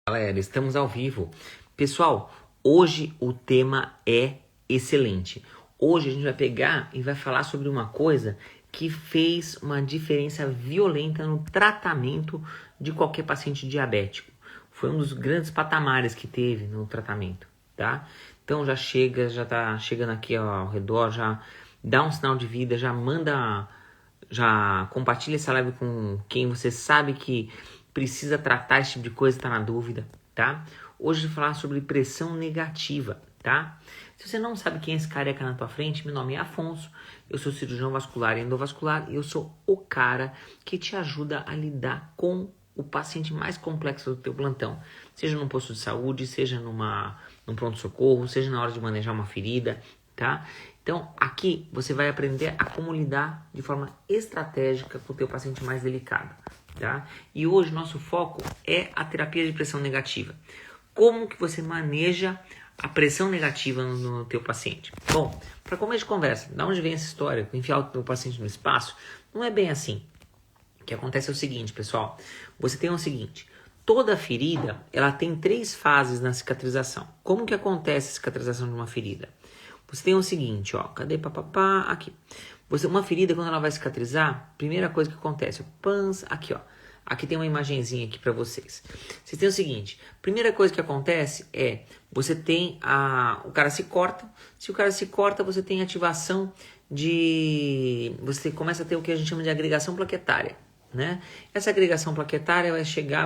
Galera, estamos ao vivo. Pessoal, hoje o tema é excelente. Hoje a gente vai pegar e vai falar sobre uma coisa que fez uma diferença violenta no tratamento de qualquer paciente diabético. Foi um dos grandes patamares que teve no tratamento, tá? Então já tá chegando aqui ao redor, já dá um sinal de vida, já compartilha essa live com quem você sabe que precisa tratar esse tipo de coisa, está na dúvida, tá? Hoje eu vou falar sobre pressão negativa, tá? Se você não sabe quem é esse careca na tua frente, meu nome é Afonso, eu sou cirurgião vascular e endovascular e eu sou o cara que te ajuda a lidar com o paciente mais complexo do teu plantão, seja num posto de saúde, seja num pronto-socorro, seja na hora de manejar uma ferida, tá? Então, aqui você vai aprender a como lidar de forma estratégica com o teu paciente mais delicado, tá? E hoje nosso foco é a terapia de pressão negativa. Como que você maneja a pressão negativa no teu paciente? Bom, para começo de conversa, da onde vem essa história? Enfiar o teu paciente no espaço? Não é bem assim. O que acontece é o seguinte, pessoal. Você tem o seguinte. Toda ferida, ela tem 3 fases na cicatrização. Como que acontece a cicatrização de uma ferida? Você tem o seguinte, ó. Cadê papapá? Aqui. Uma ferida, quando ela vai cicatrizar, primeira coisa que acontece, aqui, ó. Aqui tem uma imagenzinha aqui para vocês. Vocês têm o seguinte, primeira coisa que acontece é, você tem o cara se corta. Se o cara se corta, você tem ativação você começa a ter o que a gente chama de agregação plaquetária, né? Essa agregação plaquetária vai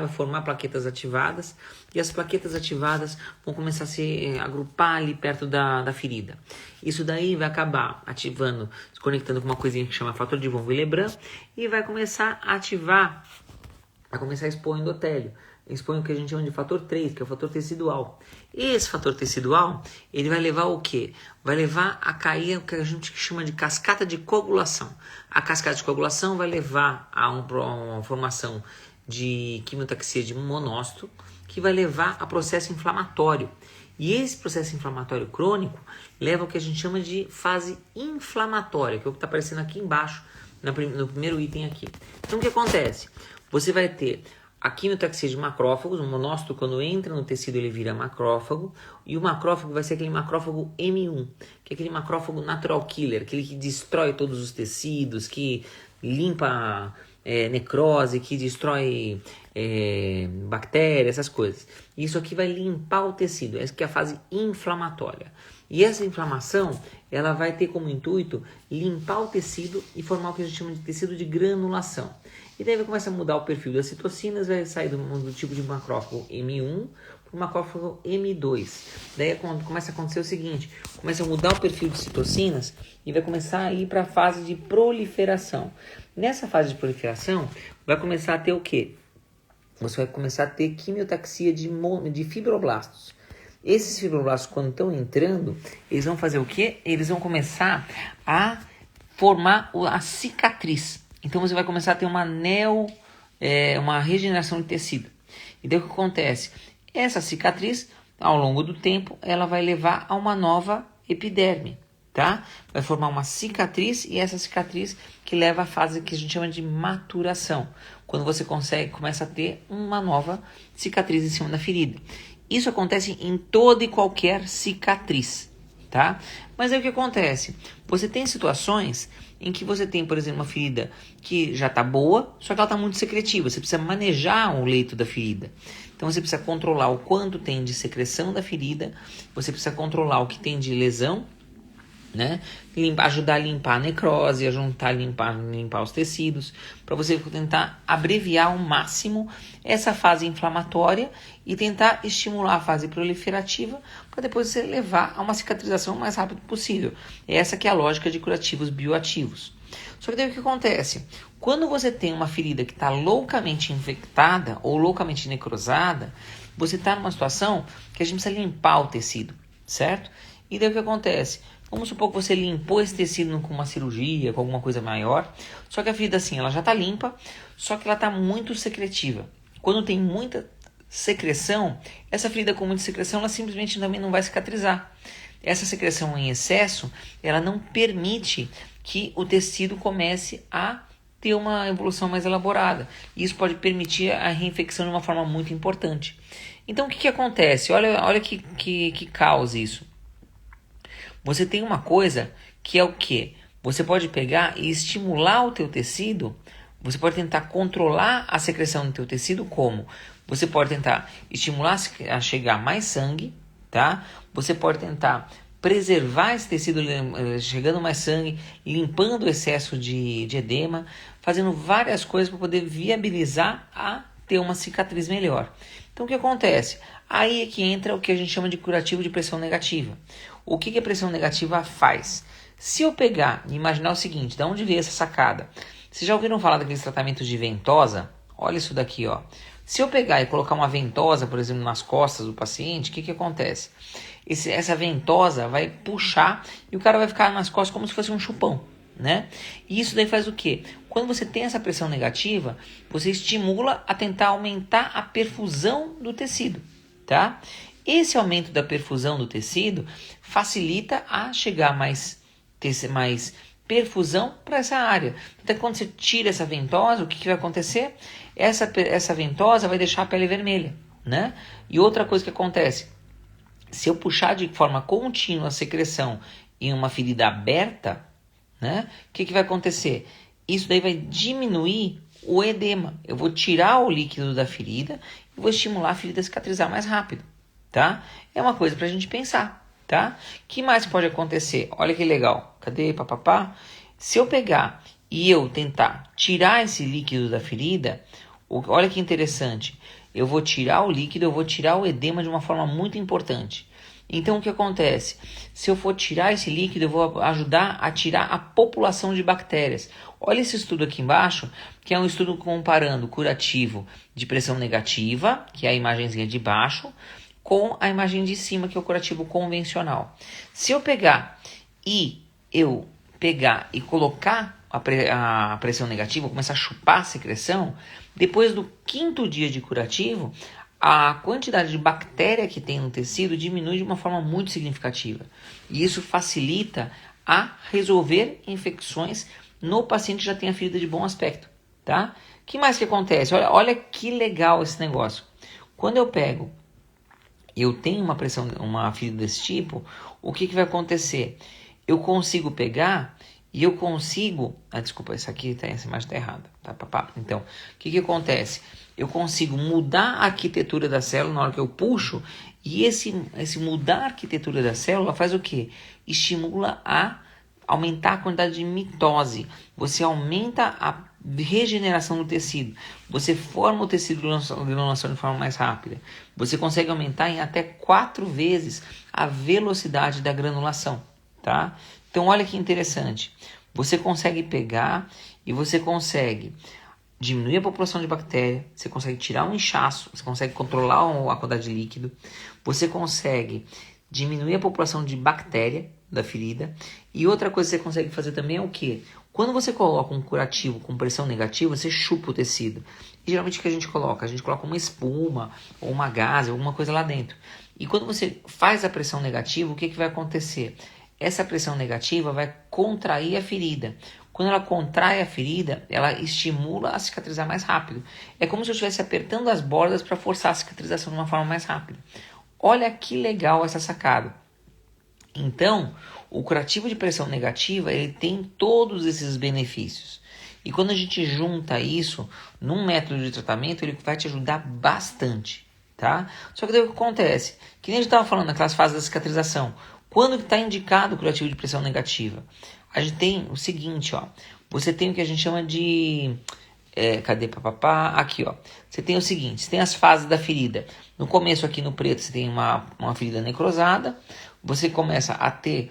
formar plaquetas ativadas e as plaquetas ativadas vão começar a se agrupar ali perto da ferida. Isso daí vai acabar ativando, se conectando com uma coisinha que chama fator de von Willebrand e vai começar a ativar, vai começar a expor endotélio. Expõe o que a gente chama de fator 3, que é o fator tecidual. Esse fator tecidual, ele vai levar o quê? Vai levar a cair o que a gente chama de cascata de coagulação. A cascata de coagulação vai levar a uma formação de quimiotaxia de monócito, que vai levar a processo inflamatório. E esse processo inflamatório crônico leva ao que a gente chama de fase inflamatória, que é o que está aparecendo aqui embaixo, no primeiro item aqui. Então, o que acontece? Você vai ter a quimiotaxia de macrófagos, o monócito quando entra no tecido ele vira macrófago, e o macrófago vai ser aquele macrófago M1, que é aquele macrófago natural killer, aquele que destrói todos os tecidos, que limpa necrose, que destrói bactérias, essas coisas. Isso aqui vai limpar o tecido, essa aqui é a fase inflamatória. E essa inflamação, ela vai ter como intuito limpar o tecido e formar o que a gente chama de tecido de granulação. E daí vai começar a mudar o perfil das citocinas, vai sair do tipo de macrófago M1 para o macrófago M2. Daí começa a acontecer o seguinte, começa a mudar o perfil de citocinas e vai começar a ir para a fase de proliferação. Nessa fase de proliferação, vai começar a ter o quê? Você vai começar a ter quimiotaxia de fibroblastos. Esses fibroblastos, quando estão entrando, eles vão fazer o quê? Eles vão começar a formar a cicatriz. Então você vai começar a ter uma regeneração de tecido. E daí o que acontece? Essa cicatriz, ao longo do tempo, ela vai levar a uma nova epiderme, tá? Vai formar uma cicatriz e essa cicatriz que leva à fase que a gente chama de maturação. Quando você começa a ter uma nova cicatriz em cima da ferida. Isso acontece em toda e qualquer cicatriz, tá? Mas aí o que acontece? Você tem situações em que você tem, por exemplo, uma ferida que já está boa, só que ela está muito secretiva. Você precisa manejar o leito da ferida. Então você precisa controlar o quanto tem de secreção da ferida, você precisa controlar o que tem de lesão, né? Ajudar a limpar a necrose, ajudar a limpar os tecidos, para você tentar abreviar ao máximo essa fase inflamatória e tentar estimular a fase proliferativa para depois você levar a uma cicatrização o mais rápido possível. Essa que é a lógica de curativos bioativos. Só que daí o que acontece? Quando você tem uma ferida que está loucamente infectada ou loucamente necrosada, você está numa situação que a gente precisa limpar o tecido, certo? E daí o que acontece? Vamos supor que você limpou esse tecido com uma cirurgia, com alguma coisa maior, só que a ferida assim, ela já está limpa, só que ela está muito secretiva. Quando tem muita secreção, essa ferida com muita secreção, ela simplesmente também não vai cicatrizar. Essa secreção em excesso, ela não permite que o tecido comece a ter uma evolução mais elaborada. Isso pode permitir a reinfecção de uma forma muito importante. Então o que acontece? Olha que causa isso. Você tem uma coisa que é o quê? Você pode pegar e estimular o teu tecido. Você pode tentar controlar a secreção do teu tecido como? Você pode tentar estimular a chegar mais sangue, tá? Você pode tentar preservar esse tecido chegando mais sangue, limpando o excesso de edema, fazendo várias coisas para poder viabilizar a ter uma cicatriz melhor. Então o que acontece? Aí é que entra o que a gente chama de curativo de pressão negativa. O que a pressão negativa faz? Se eu pegar e imaginar o seguinte, de onde veio essa sacada? Vocês já ouviram falar daqueles tratamentos de ventosa? Olha isso daqui, ó. Se eu pegar e colocar uma ventosa, por exemplo, nas costas do paciente, o que acontece? Essa ventosa vai puxar e o cara vai ficar nas costas como se fosse um chupão, né? E isso daí faz o quê? Quando você tem essa pressão negativa, você estimula a tentar aumentar a perfusão do tecido, tá? Esse aumento da perfusão do tecido facilita a chegar mais perfusão para essa área. Então, quando você tira essa ventosa, o que vai acontecer? Essa ventosa vai deixar a pele vermelha, né? E outra coisa que acontece, se eu puxar de forma contínua a secreção em uma ferida aberta, né? O que vai acontecer? Isso daí vai diminuir o edema. Eu vou tirar o líquido da ferida e vou estimular a ferida a cicatrizar mais rápido, tá? É uma coisa para a gente pensar, tá? O que mais pode acontecer? Olha que legal. Cadê papapá? Se eu pegar e eu tentar tirar esse líquido da ferida, olha que interessante. Eu vou tirar o líquido, eu vou tirar o edema de uma forma muito importante. Então o que acontece? Se eu for tirar esse líquido, eu vou ajudar a tirar a população de bactérias. Olha esse estudo aqui embaixo, que é um estudo comparando o curativo de pressão negativa, que é a imagenzinha de baixo, com a imagem de cima, que é o curativo convencional. Se eu pegar e colocar a pressão negativa, começar a chupar a secreção, depois do 5º dia de curativo, a quantidade de bactéria que tem no tecido diminui de uma forma muito significativa. E isso facilita a resolver infecções no paciente que já tem a ferida de bom aspecto, tá? O que mais que acontece? Olha que legal esse negócio. Quando eu tenho uma ferida desse tipo, o que vai acontecer? Eu consigo pegar e eu consigo... desculpa, essa imagem está errada. Tá, papá? Então, o que acontece? Eu consigo mudar a arquitetura da célula na hora que eu puxo, e esse mudar a arquitetura da célula faz o quê? Estimula a aumentar a quantidade de mitose. Você aumenta a regeneração do tecido. Você forma o tecido de granulação de forma mais rápida. Você consegue aumentar em até 4 vezes a velocidade da granulação, tá? Então olha que interessante. Você consegue pegar e você consegue diminuir a população de bactéria, você consegue tirar um inchaço, você consegue controlar a quantidade de líquido, você consegue diminuir a população de bactéria da ferida. E outra coisa que você consegue fazer também é o quê? Quando você coloca um curativo com pressão negativa, você chupa o tecido. E geralmente o que a gente coloca? A gente coloca uma espuma ou uma gaze, alguma coisa lá dentro. E quando você faz a pressão negativa, o que vai acontecer? Essa pressão negativa vai contrair a ferida. Quando ela contrai a ferida, ela estimula a cicatrizar mais rápido. É como se eu estivesse apertando as bordas para forçar a cicatrização de uma forma mais rápida. Olha que legal essa sacada. Então, o curativo de pressão negativa, ele tem todos esses benefícios. E quando a gente junta isso num método de tratamento, ele vai te ajudar bastante, tá? Só que daí o que acontece? Que nem a gente estava falando naquelas fases da cicatrização. Quando está indicado o curativo de pressão negativa? A gente tem o seguinte, ó. Você tem o que a gente chama de... cadê papapá? Aqui, ó. Você tem o seguinte, você tem as fases da ferida. No começo aqui no preto você tem uma ferida necrosada. Você começa a ter...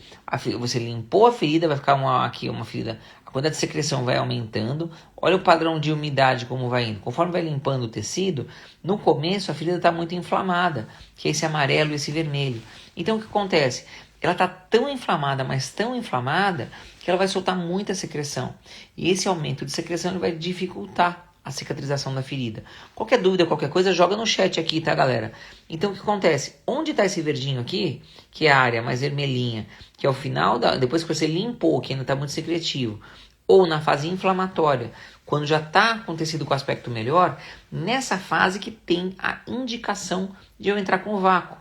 você limpou a ferida, vai ficar uma ferida... A quantidade de secreção vai aumentando. Olha o padrão de umidade como vai indo. Conforme vai limpando o tecido, no começo a ferida está muito inflamada, que é esse amarelo e esse vermelho. Então o que acontece? Ela está tão inflamada, mas tão inflamada, que ela vai soltar muita secreção. E esse aumento de secreção ele vai dificultar a cicatrização da ferida. Qualquer dúvida, qualquer coisa, joga no chat aqui, tá, galera? Então, o que acontece? Onde está esse verdinho aqui, que é a área mais vermelhinha, que é o final, depois que você limpou, que ainda está muito secretivo, ou na fase inflamatória, quando já está com o tecido com aspecto melhor, nessa fase que tem a indicação de eu entrar com o vácuo.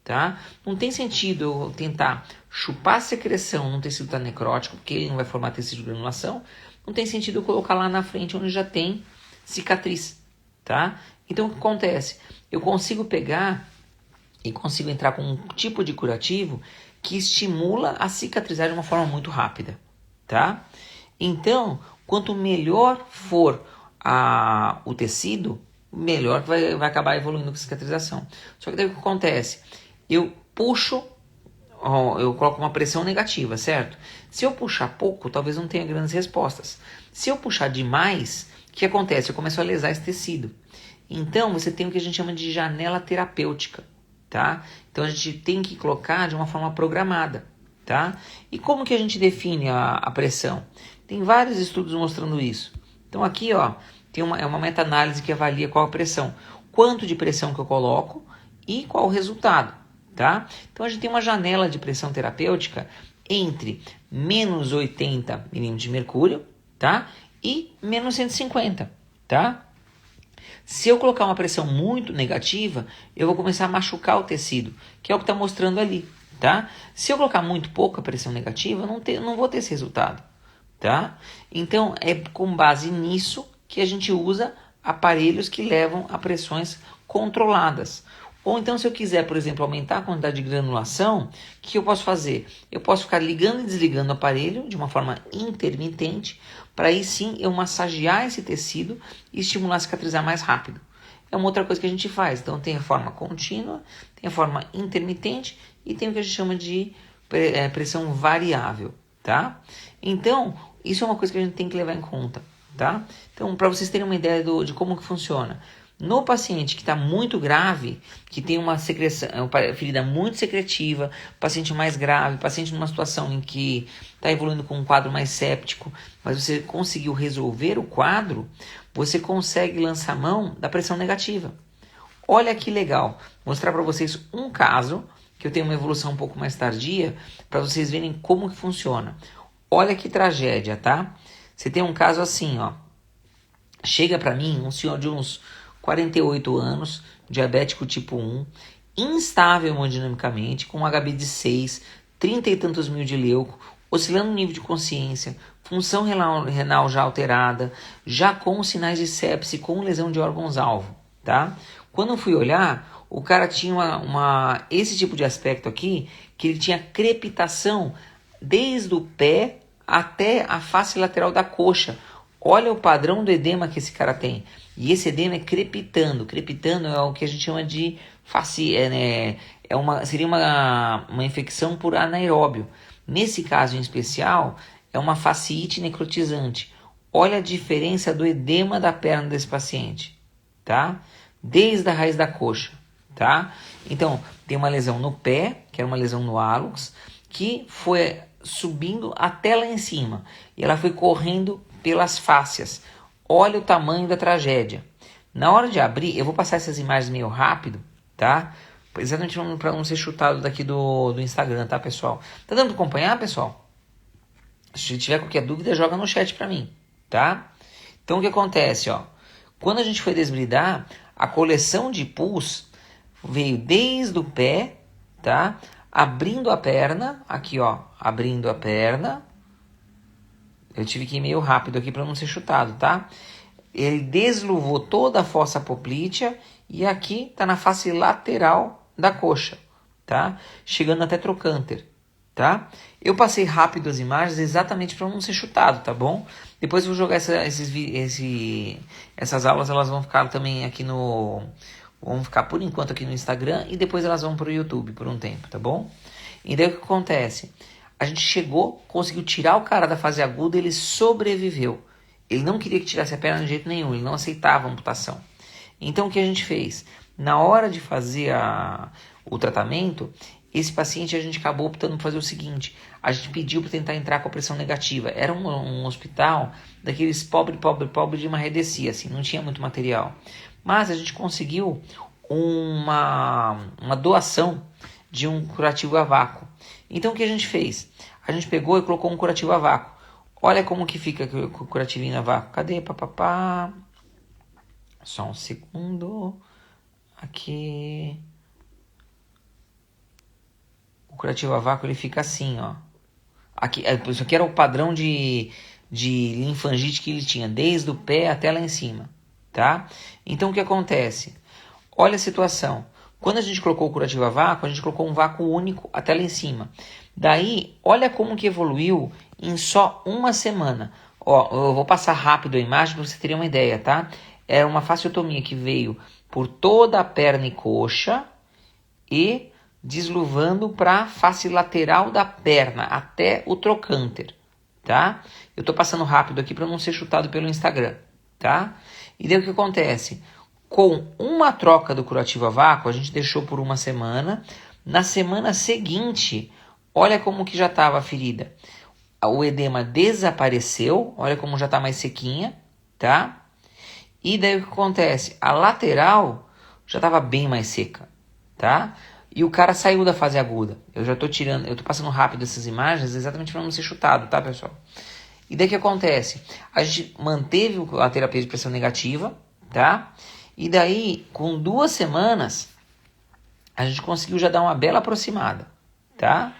Tá? Não tem sentido eu tentar chupar a secreção num tecido que está necrótico, porque ele não vai formar tecido de granulação. Não tem sentido eu colocar lá na frente onde já tem cicatriz. Tá? Então o que acontece? Eu consigo pegar e consigo entrar com um tipo de curativo que estimula a cicatrizar de uma forma muito rápida. Tá? Então, quanto melhor for o tecido, melhor vai acabar evoluindo com a cicatrização. Só que daí o que acontece? Eu puxo, eu coloco uma pressão negativa, certo? Se eu puxar pouco, talvez não tenha grandes respostas. Se eu puxar demais, o que acontece? Eu começo a lesar esse tecido. Então, você tem o que a gente chama de janela terapêutica, tá? Então, a gente tem que colocar de uma forma programada, tá? E como que a gente define a pressão? Tem vários estudos mostrando isso. Então, aqui, ó, tem uma meta-análise que avalia qual a pressão, quanto de pressão que eu coloco e qual o resultado, tá? Então a gente tem uma janela de pressão terapêutica entre menos 80 milímetros de mercúrio, tá? E menos 150, tá? Se eu colocar uma pressão muito negativa, eu vou começar a machucar o tecido, que é o que está mostrando ali, tá? Se eu colocar muito pouca pressão negativa, eu não vou ter esse resultado, tá? Então é com base nisso que a gente usa aparelhos que levam a pressões controladas. Ou então, se eu quiser, por exemplo, aumentar a quantidade de granulação, o que eu posso fazer? Eu posso ficar ligando e desligando o aparelho de uma forma intermitente, para aí sim eu massagear esse tecido e estimular a cicatrizar mais rápido. É uma outra coisa que a gente faz. Então tem a forma contínua, tem a forma intermitente e tem o que a gente chama de pressão variável, tá? Então, isso é uma coisa que a gente tem que levar em conta. Tá? Então, para vocês terem uma ideia de como que funciona, no paciente que está muito grave, que tem uma secreção, uma ferida muito secretiva, paciente mais grave, paciente numa situação em que está evoluindo com um quadro mais séptico, mas você conseguiu resolver o quadro, você consegue lançar mão da pressão negativa. Olha que legal, mostrar para vocês um caso, que eu tenho uma evolução um pouco mais tardia, para vocês verem como que funciona. Olha que tragédia, tá? Você tem um caso assim, ó. Chega para mim um senhor de uns 48 anos, diabético tipo 1, instável hemodinamicamente, com um HB de 6, 30 e tantos mil de leuco, oscilando no nível de consciência, função renal já alterada, já com sinais de sepse, com lesão de órgãos-alvo, tá? Quando eu fui olhar, o cara tinha esse tipo de aspecto aqui, que ele tinha crepitação desde o pé até a face lateral da coxa. Olha o padrão do edema que esse cara tem. E esse edema é crepitando. Crepitando é o que a gente chama de seria uma infecção por anaeróbio. Nesse caso em especial, é uma fasciite necrotizante. Olha a diferença do edema da perna desse paciente, tá? Desde a raiz da coxa, tá? Então, tem uma lesão no pé, que era uma lesão no hálux, que foi subindo até lá em cima. E ela foi correndo pelas fáscias. Olha o tamanho da tragédia. Na hora de abrir, eu vou passar essas imagens meio rápido, tá? Exatamente para não ser chutado daqui do Instagram, tá, pessoal? Tá dando para acompanhar, pessoal? Se tiver qualquer dúvida, joga no chat para mim, tá? Então, o que acontece, ó? Quando a gente foi desbridar, a coleção de pus veio desde o pé, tá? Abrindo a perna, aqui ó, abrindo a perna. Eu tive que ir meio rápido aqui para não ser chutado, tá? Ele desluvou toda a fossa poplítea e aqui tá na face lateral da coxa, tá? Chegando até trocânter, tá? Eu passei rápido as imagens exatamente para não ser chutado, tá bom? Depois eu vou jogar essas aulas, elas vão ficar também aqui vão ficar por enquanto aqui no Instagram e depois elas vão para o YouTube por um tempo, tá bom? E daí o que acontece? A gente chegou, conseguiu tirar o cara da fase aguda, ele sobreviveu. Ele não queria que tirasse a perna de jeito nenhum, ele não aceitava a amputação. Então o que a gente fez? Na hora de fazer o tratamento, esse paciente a gente acabou optando por fazer o seguinte: a gente pediu para tentar entrar com a pressão negativa. Era um hospital daqueles pobre de Marredecia, assim, não tinha muito material. Mas a gente conseguiu uma doação de um curativo a vácuo. Então o que a gente fez? A gente pegou e colocou um curativo a vácuo. Olha como que fica com o curativinho a vácuo. Cadê, papapá? Só um segundo. Aqui. O curativo a vácuo ele fica assim, ó. Aqui, isso aqui era o padrão de linfangite que ele tinha, desde o pé até lá em cima, tá? Então o que acontece? Olha a situação. Quando a gente colocou o curativo a vácuo, a gente colocou um vácuo único até lá em cima. Daí, olha como que evoluiu em só uma semana. Ó, eu vou passar rápido a imagem para você ter uma ideia, tá? Era uma fasciotomia que veio por toda a perna e coxa e desluvando para a face lateral da perna até o trocânter, tá? Eu tô passando rápido aqui para não ser chutado pelo Instagram, tá? E daí o que acontece? Com uma troca do curativo a vácuo, a gente deixou por uma semana. Na semana seguinte, olha como que já estava a ferida. O edema desapareceu, olha como já está mais sequinha, tá? E daí o que acontece? A lateral já estava bem mais seca, tá? E o cara saiu da fase aguda. Eu já estou tirando, eu estou passando rápido essas imagens exatamente para não ser chutado, tá, pessoal? E daí o que acontece? A gente manteve a terapia de pressão negativa, tá? E daí, com 2 semanas, a gente conseguiu já dar uma bela aproximada, tá?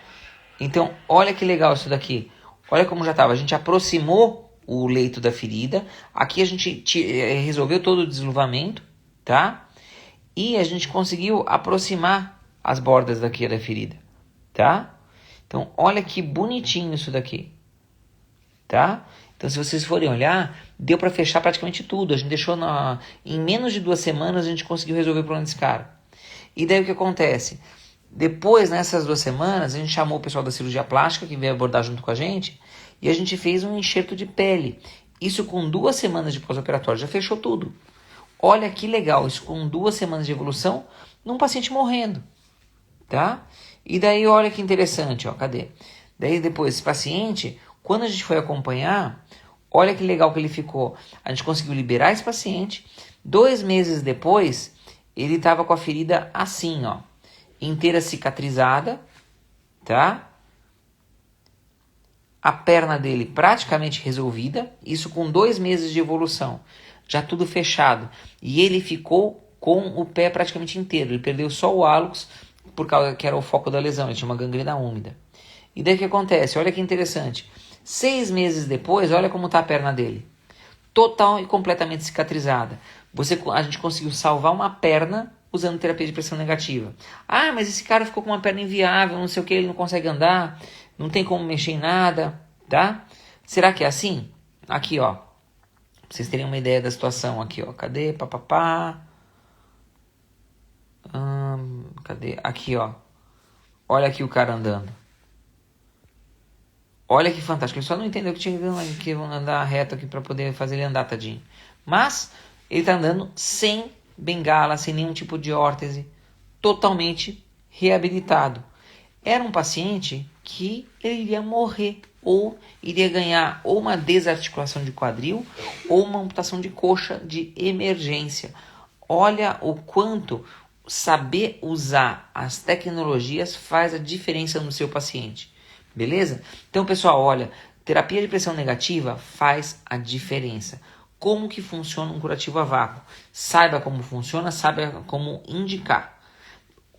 Então, olha que legal isso daqui. Olha como já estava. A gente aproximou o leito da ferida. Aqui a gente resolveu todo o desluvamento, tá? E a gente conseguiu aproximar as bordas daqui da ferida, tá? Então, olha que bonitinho isso daqui, tá? Então, se vocês forem olhar, deu para fechar praticamente tudo. A gente deixou em menos de 2 semanas a gente conseguiu resolver o problema desse cara. E daí o que acontece? Depois, nessas 2 semanas, a gente chamou o pessoal da cirurgia plástica que veio abordar junto com a gente e a gente fez um enxerto de pele. Isso com 2 semanas de pós-operatório, já fechou tudo. Olha que legal, isso com 2 semanas de evolução num paciente morrendo, tá? E daí olha que interessante, ó, cadê? Daí depois esse paciente, quando a gente foi acompanhar, olha que legal que ele ficou. A gente conseguiu liberar esse paciente. 2 meses depois, ele estava com a ferida assim, ó, inteira cicatrizada, tá? A perna dele praticamente resolvida, isso com 2 meses de evolução, já tudo fechado. E ele ficou com o pé praticamente inteiro, ele perdeu só o hálux, por causa que era o foco da lesão, ele tinha uma gangrena úmida. E daí o que acontece? Olha que interessante. 6 meses depois, olha como está a perna dele. Total e completamente cicatrizada. A gente conseguiu salvar uma perna usando terapia de pressão negativa. Ah, mas esse cara ficou com uma perna inviável, não sei o que, ele não consegue andar, não tem como mexer em nada, tá? Será que é assim? Aqui, ó. Pra vocês terem uma ideia da situação aqui, ó. Cadê? Papapá. Cadê? Aqui, ó. Olha aqui o cara andando. Olha que fantástico. Ele só não entendeu que tinha que andar reto aqui para poder fazer ele andar, tadinho. Mas ele tá andando sem bengala, sem nenhum tipo de órtese, totalmente reabilitado. Era um paciente que ele iria morrer, ou iria ganhar ou uma desarticulação de quadril, ou uma amputação de coxa de emergência. Olha o quanto saber usar as tecnologias faz a diferença no seu paciente. Beleza? Então, pessoal, olha, terapia de pressão negativa faz a diferença. Como que funciona um curativo a vácuo? Saiba como funciona, saiba como indicar.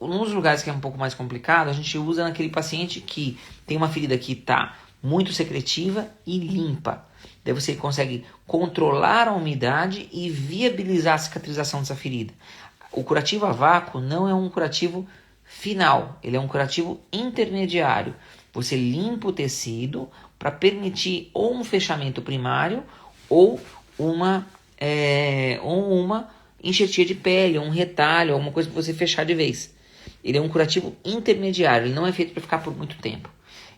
Nos lugares que é um pouco mais complicado, a gente usa naquele paciente que tem uma ferida que está muito secretiva e limpa. Daí você consegue controlar a umidade e viabilizar a cicatrização dessa ferida. O curativo a vácuo não é um curativo final, ele é um curativo intermediário. Você limpa o tecido para permitir ou um fechamento primário ou uma enxertia de pele, ou um retalho, alguma coisa para você fechar de vez. Ele é um curativo intermediário, ele não é feito para ficar por muito tempo.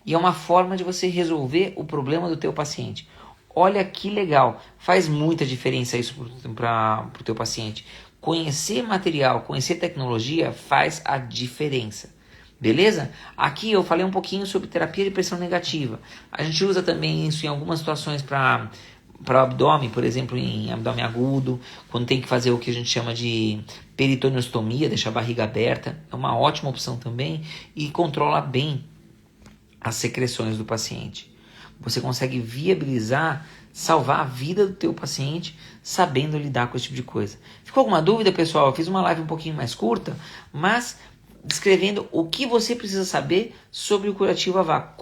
E é uma forma de você resolver o problema do teu paciente. Olha que legal, faz muita diferença isso para o teu paciente. Conhecer material, conhecer tecnologia faz a diferença. Beleza? Aqui eu falei um pouquinho sobre terapia de pressão negativa. A gente usa também isso em algumas situações para o abdômen, por exemplo, em abdômen agudo, quando tem que fazer o que a gente chama de peritoneostomia, deixar a barriga aberta. É uma ótima opção também e controla bem as secreções do paciente. você consegue viabilizar, salvar a vida do teu paciente sabendo lidar com esse tipo de coisa. Ficou alguma dúvida, pessoal? Eu fiz uma live um pouquinho mais curta, mas descrevendo o que você precisa saber sobre o curativo a vácuo,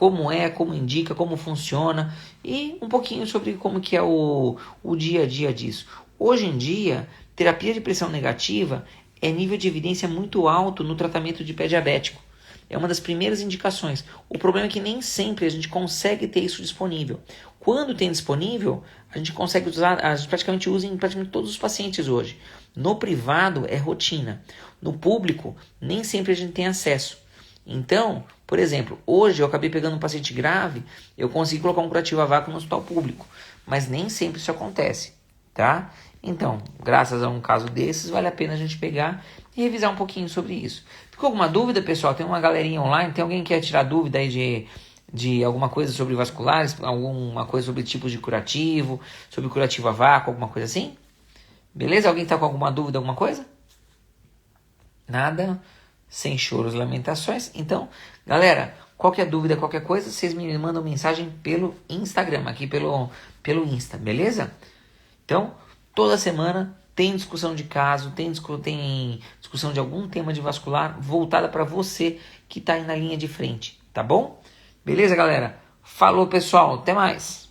como indica, como funciona e um pouquinho sobre como que é o dia a dia disso. Hoje em dia, terapia de pressão negativa é nível de evidência muito alto no tratamento de pé diabético. É uma das primeiras indicações. O problema é que nem sempre a gente consegue ter isso disponível. Quando tem disponível, a gente consegue usar, a gente praticamente usa em praticamente todos os pacientes hoje. No privado é rotina. No público, nem sempre a gente tem acesso. Então, por exemplo, hoje eu acabei pegando um paciente grave, eu consegui colocar um curativo a vácuo no hospital público. Mas nem sempre isso acontece, tá? Então, graças a um caso desses, vale a pena a gente pegar e revisar um pouquinho sobre isso. Ficou alguma dúvida, pessoal? Tem uma galerinha online, tem alguém que quer tirar dúvida aí de alguma coisa sobre vasculares, alguma coisa sobre tipos de curativo, sobre curativo a vácuo, alguma coisa assim? Beleza? Alguém está com alguma dúvida, alguma coisa? Nada? Sem choros, lamentações. Então, galera, qualquer dúvida, qualquer coisa, vocês me mandam mensagem pelo Instagram, aqui pelo Insta, beleza? Então, toda semana tem discussão de caso, tem discussão de algum tema de vascular voltada para você que está aí na linha de frente, tá bom? Beleza, galera? Falou, pessoal. Até mais.